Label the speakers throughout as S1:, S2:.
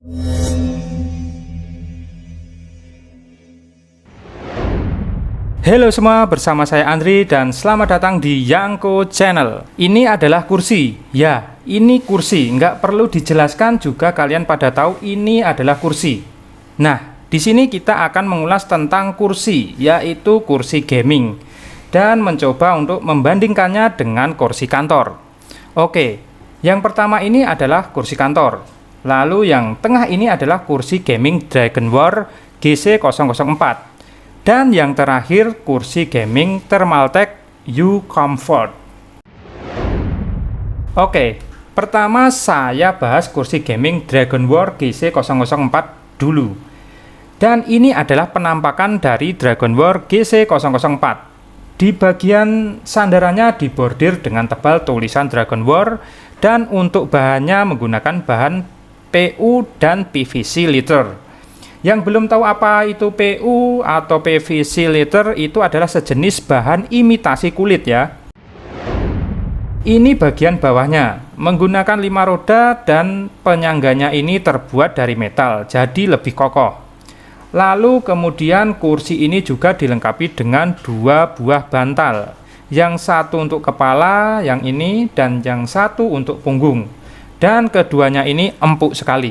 S1: Halo semua, bersama saya Andri dan selamat datang di Yangko Channel. Ini adalah kursi. Ya, ini kursi. Nggak perlu dijelaskan juga kalian pada tahu ini adalah kursi. Nah, di sini kita akan mengulas tentang kursi, yaitu kursi gaming, dan mencoba untuk membandingkannya dengan kursi kantor. Oke, yang pertama ini adalah kursi kantor. Lalu yang tengah ini adalah kursi gaming Dragonware GC004. Dan yang terakhir kursi gaming Thermaltake U-Comfort. Oke, pertama saya bahas kursi gaming Dragonware GC004 dulu. Dan ini adalah penampakan dari Dragonware GC004. Di bagian sandarannya dibordir dengan tebal tulisan Dragonware, dan untuk bahannya menggunakan bahan PU dan PVC leather. Yang belum tahu apa itu PU atau PVC leather, itu adalah sejenis bahan imitasi kulit ya. Ini bagian bawahnya, menggunakan 5 roda dan penyangganya ini terbuat dari metal, jadi lebih kokoh. Lalu kemudian kursi ini juga dilengkapi dengan 2 buah bantal. Yang satu untuk kepala, yang ini, dan yang satu untuk punggung. Dan keduanya ini empuk sekali.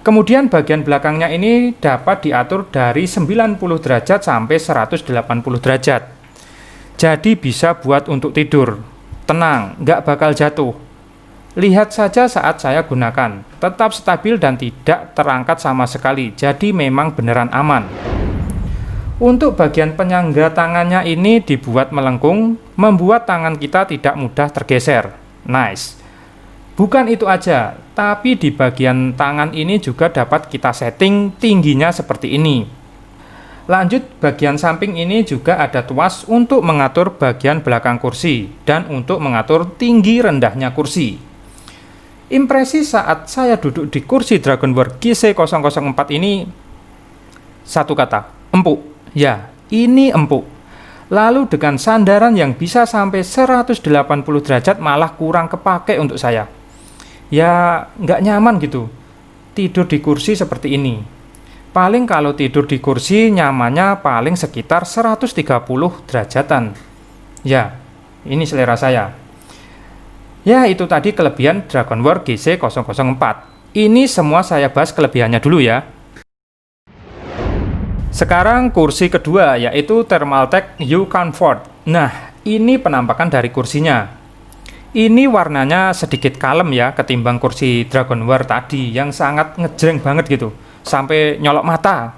S1: Kemudian bagian belakangnya ini dapat diatur dari 90 derajat sampai 180 derajat. Jadi bisa buat untuk tidur. Tenang, nggak bakal jatuh. Lihat saja saat saya gunakan. Tetap stabil dan tidak terangkat sama sekali. Jadi memang beneran aman. Untuk bagian penyangga tangannya ini dibuat melengkung, membuat tangan kita tidak mudah tergeser. Nice. Bukan itu aja, tapi di bagian tangan ini juga dapat kita setting tingginya seperti ini. Lanjut, bagian samping ini juga ada tuas untuk mengatur bagian belakang kursi dan untuk mengatur tinggi rendahnya kursi. Impresi saat saya duduk di kursi Dragonware GC004 ini, satu kata, empuk. Ya, ini empuk. Lalu dengan sandaran yang bisa sampai 180 derajat malah kurang kepake untuk saya. Ya nggak nyaman gitu tidur di kursi seperti ini. Paling kalau tidur di kursi nyamannya paling sekitar 130 derajatan. Ya, ini selera saya. Ya, itu tadi kelebihan Dragonware GC004. Ini semua saya bahas kelebihannya dulu ya. Sekarang kursi kedua, yaitu Thermaltake U-Comfort. Nah, ini penampakan dari kursinya. Ini warnanya sedikit kalem ya ketimbang kursi Dragonware tadi yang sangat ngejreng banget gitu, sampai nyolok mata.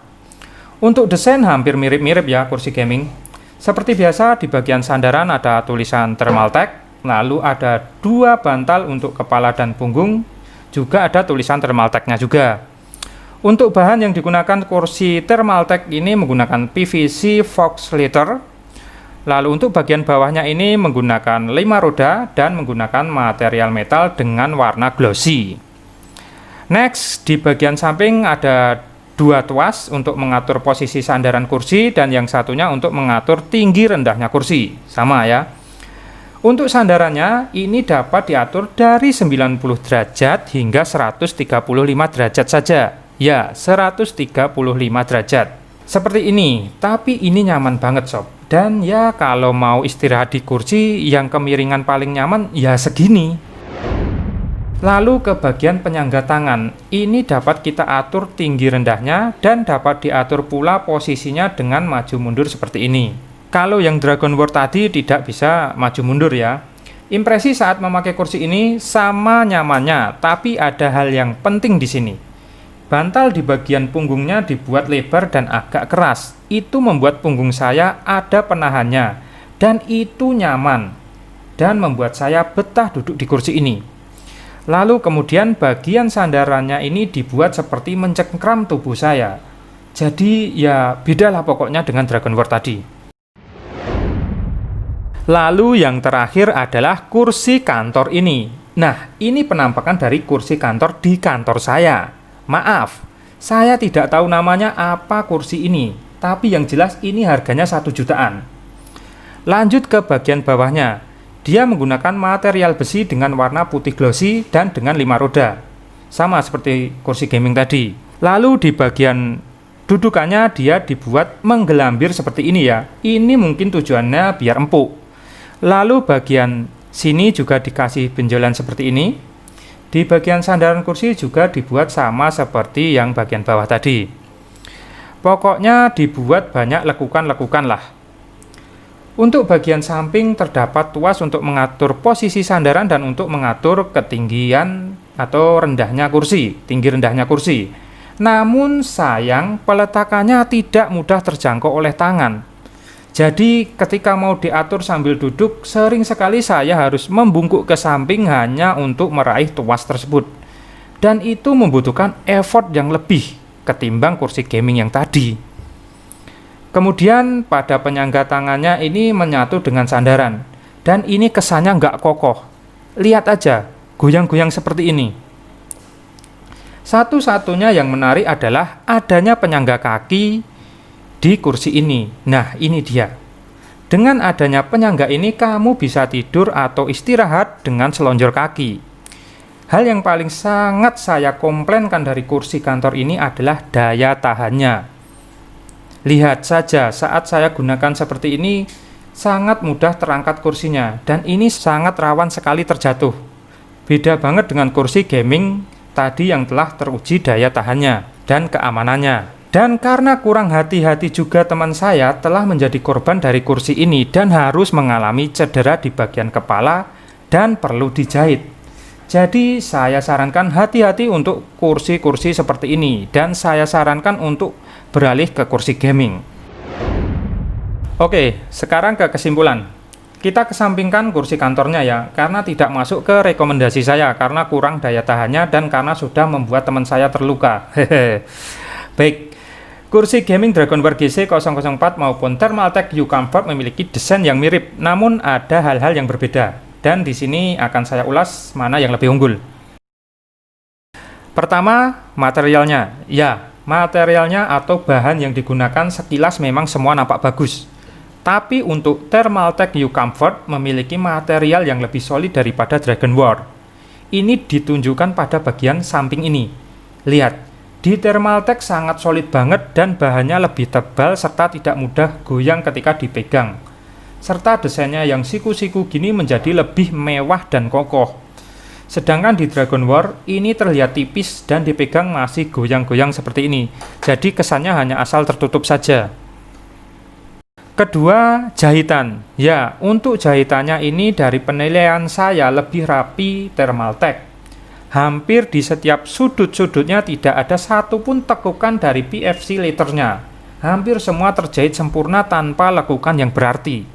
S1: Untuk desain hampir mirip-mirip ya kursi gaming. Seperti biasa di bagian sandaran ada tulisan Thermaltake, lalu ada 2 bantal untuk kepala dan punggung, juga ada tulisan Thermaltake-nya juga. Untuk bahan yang digunakan kursi Thermaltake ini menggunakan PVC Fox leather. Lalu untuk bagian bawahnya ini menggunakan 5 roda dan menggunakan material metal dengan warna glossy. Next, di bagian samping ada 2 tuas untuk mengatur posisi sandaran kursi dan yang satunya untuk mengatur tinggi rendahnya kursi. Sama ya. Untuk sandarannya ini dapat diatur dari 90 derajat hingga 135 derajat saja. Ya, 135 derajat. Seperti ini, tapi ini nyaman banget sob. Dan ya kalau mau istirahat di kursi yang kemiringan paling nyaman ya segini. Lalu ke bagian penyangga tangan, ini dapat kita atur tinggi rendahnya dan dapat diatur pula posisinya dengan maju mundur seperti ini. Kalau yang Dragonware tadi tidak bisa maju mundur ya. Impresi saat memakai kursi ini sama nyamannya, tapi ada hal yang penting di sini. Bantal di bagian punggungnya dibuat lebar dan agak keras. Itu membuat punggung saya ada penahannya. Dan itu nyaman. Dan membuat saya betah duduk di kursi ini. Lalu kemudian bagian sandarannya ini dibuat seperti mencengkram tubuh saya. Jadi ya bedalah pokoknya dengan Dragonware tadi. Lalu yang terakhir adalah kursi kantor ini. Nah, ini penampakan dari kursi kantor di kantor saya. Maaf, saya tidak tahu namanya apa kursi ini, tapi yang jelas ini harganya 1 jutaan. Lanjut ke bagian bawahnya. Dia menggunakan material besi dengan warna putih glossy dan dengan 5 roda. sama seperti kursi gaming tadi. Lalu di bagian dudukannya dia dibuat menggelambir seperti ini ya. Ini mungkin tujuannya biar empuk. Lalu bagian sini juga dikasih benjolan seperti ini. Di bagian sandaran kursi juga dibuat sama seperti yang bagian bawah tadi. Pokoknya dibuat banyak lekukan-lekukan lah. Untuk bagian samping terdapat tuas untuk mengatur posisi sandaran dan untuk mengatur ketinggian atau rendahnya kursi, tinggi rendahnya kursi. Namun sayang peletakannya tidak mudah terjangkau oleh tangan. Jadi ketika mau diatur sambil duduk, sering sekali saya harus membungkuk ke samping hanya untuk meraih tuas tersebut. Dan itu membutuhkan effort yang lebih ketimbang kursi gaming yang tadi. Kemudian pada penyangga tangannya ini menyatu dengan sandaran. Dan ini kesannya nggak kokoh. Lihat aja, goyang-goyang seperti ini. Satu-satunya yang menarik adalah adanya penyangga kaki di kursi ini. Nah, ini dia. Dengan adanya penyangga ini, kamu bisa tidur atau istirahat dengan selonjor kaki. Hal yang paling sangat saya komplainkan dari kursi kantor ini adalah daya tahannya. Lihat saja, saat saya gunakan seperti ini, sangat mudah terangkat kursinya, dan ini sangat rawan sekali terjatuh. Beda banget dengan kursi gaming tadi yang telah teruji daya tahannya dan keamanannya. Dan karena kurang hati-hati juga teman saya telah menjadi korban dari kursi ini dan harus mengalami cedera di bagian kepala dan perlu dijahit. Jadi saya sarankan hati-hati untuk kursi-kursi seperti ini dan saya sarankan untuk beralih ke kursi gaming. Oke, sekarang ke kesimpulan. Kita kesampingkan kursi kantornya ya, karena tidak masuk ke rekomendasi saya karena kurang daya tahannya dan karena sudah membuat teman saya terluka. Baik, kursi gaming Dragonware GC004 maupun Thermaltake U-Comfort memiliki desain yang mirip, namun ada hal-hal yang berbeda. Dan di sini akan saya ulas mana yang lebih unggul. Pertama, materialnya. Ya, materialnya atau bahan yang digunakan sekilas memang semua nampak bagus. Tapi untuk Thermaltake U-Comfort memiliki material yang lebih solid daripada Dragonware. Ini ditunjukkan pada bagian samping ini. Lihat, di Thermaltake sangat solid banget dan bahannya lebih tebal serta tidak mudah goyang ketika dipegang. Serta desainnya yang siku-siku gini menjadi lebih mewah dan kokoh. Sedangkan di Dragonware ini terlihat tipis dan dipegang masih goyang-goyang seperti ini. Jadi kesannya hanya asal tertutup saja. Kedua, jahitan. Ya, untuk jahitannya ini dari penilaian saya lebih rapi Thermaltake. Hampir di setiap sudut-sudutnya tidak ada satupun tekukan dari PVC letternya. Hampir semua terjahit sempurna tanpa lekukan yang berarti.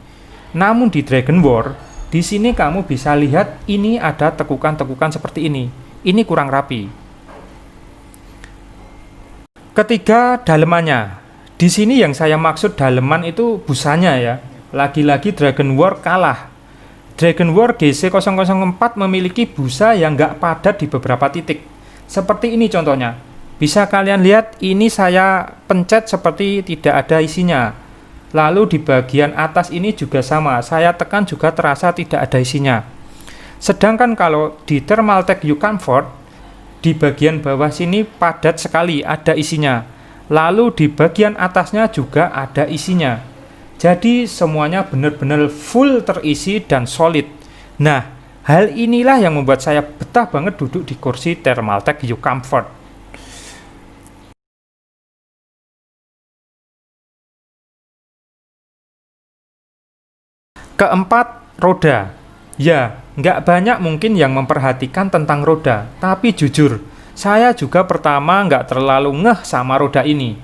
S1: Namun di Dragonware, di sini kamu bisa lihat ini ada tekukan-tekukan seperti ini. Ini kurang rapi. Ketiga, dalemannya. Di sini yang saya maksud daleman itu busanya ya. Lagi-lagi Dragonware kalah. Dragonware GC004 memiliki busa yang nggak padat di beberapa titik. Seperti ini contohnya. Bisa kalian lihat, ini saya pencet seperti tidak ada isinya. Lalu di bagian atas ini juga sama, saya tekan juga terasa tidak ada isinya. Sedangkan kalau di Thermaltake U-Comfort, di bagian bawah sini padat sekali, ada isinya. Lalu di bagian atasnya juga ada isinya. Jadi semuanya benar-benar full terisi dan solid. Nah, hal inilah yang membuat saya betah banget duduk di kursi Thermaltake U-Comfort. Keempat, roda. Ya, nggak banyak mungkin yang memperhatikan tentang roda, tapi jujur, saya juga pertama nggak terlalu ngeh sama roda ini.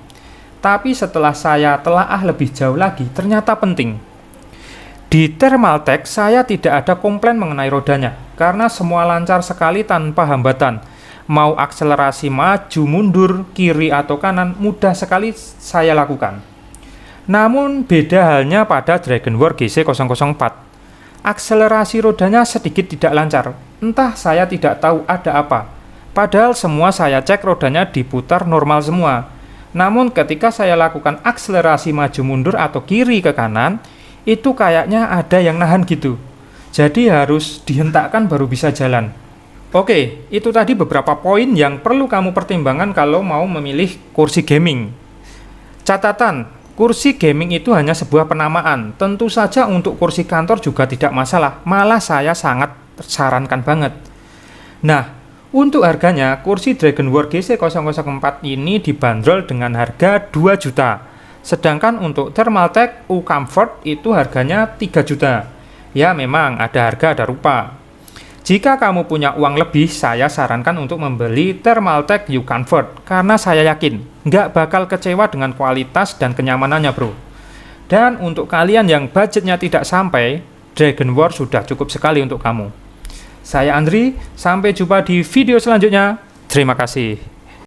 S1: Tapi setelah saya telaah lebih jauh lagi, ternyata penting. Di Thermaltake, saya tidak ada komplain mengenai rodanya, karena semua lancar sekali tanpa hambatan. Mau akselerasi maju, mundur, kiri atau kanan, mudah sekali saya lakukan. Namun beda halnya pada Dragonware GC004. Akselerasi rodanya sedikit tidak lancar. Entah saya tidak tahu ada apa. Padahal semua saya cek rodanya diputar normal semua. Namun ketika saya lakukan akselerasi maju mundur atau kiri ke kanan, itu kayaknya ada yang nahan gitu. Jadi harus dihentakkan baru bisa jalan. Oke, itu tadi beberapa poin yang perlu kamu pertimbangkan kalau mau memilih kursi gaming. Catatan, kursi gaming itu hanya sebuah penamaan. Tentu saja untuk kursi kantor juga tidak masalah, malah saya sangat sarankan banget. Nah, untuk harganya, kursi Dragonworks GC004 ini dibanderol dengan harga 2 juta. Sedangkan untuk Thermaltake U-Comfort itu harganya 3 juta. Ya memang ada harga ada rupa. Jika kamu punya uang lebih, saya sarankan untuk membeli Thermaltake U-Comfort karena saya yakin nggak bakal kecewa dengan kualitas dan kenyamanannya bro. Dan untuk kalian yang budgetnya tidak sampai, Dragonworks sudah cukup sekali untuk kamu. Saya Andri, sampai jumpa di video selanjutnya. Terima kasih.